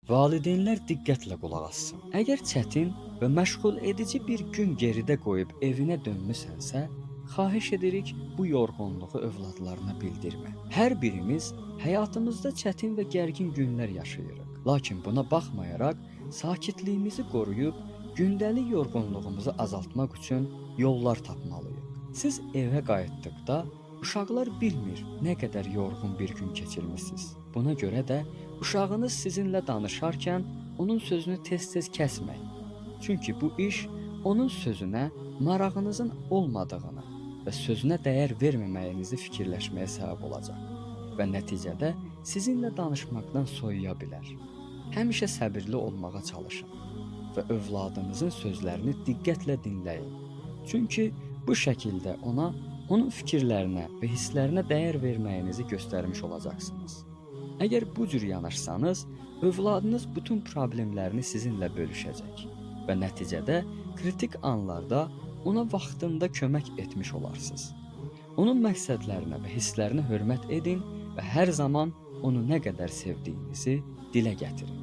Valideynlər diqqətlə qulaq assın. Əgər çətin və məşğul edici bir gün geridə qoyub evinə dönmüsənsə, xahiş edirik bu yorğunluğu övladlarına bildirmə. Hər birimiz həyatımızda çətin və gərgin günlər yaşayırıq. Lakin buna baxmayaraq sakitliyimizi qoruyub gündəlik yorğunluğumuzu azaltmaq üçün yollar tapmalıyıq. Siz evə qayıtdıqda uşaqlar bilmir nə qədər yorğun bir gün keçirmisiniz. Buna görə də uşağınız sizinlə danışarkən onun sözünü tez-tez kəsməyin. Çünki bu iş onun sözünə marağınızın olmadığını və sözünə dəyər verməməyinizi fikirləşməyə səbəb olacaq və nəticədə sizinlə danışmaqdan soyuya bilər. Həmişə səbirli olmağa çalışın və övladınızın sözlərini diqqətlə dinləyin. Çünki bu şəkildə onun fikirlərinə və hisslərinə dəyər verməyinizi göstərmiş olacaqsınız. Əgər bu cür yanaşsanız, övladınız bütün problemlərini sizinlə bölüşəcək və nəticədə kritik anlarda ona vaxtında kömək etmiş olarsınız. Onun məqsədlərinə və hisslərinə hörmət edin və hər zaman onu nə qədər sevdiyinizi dilə gətirin.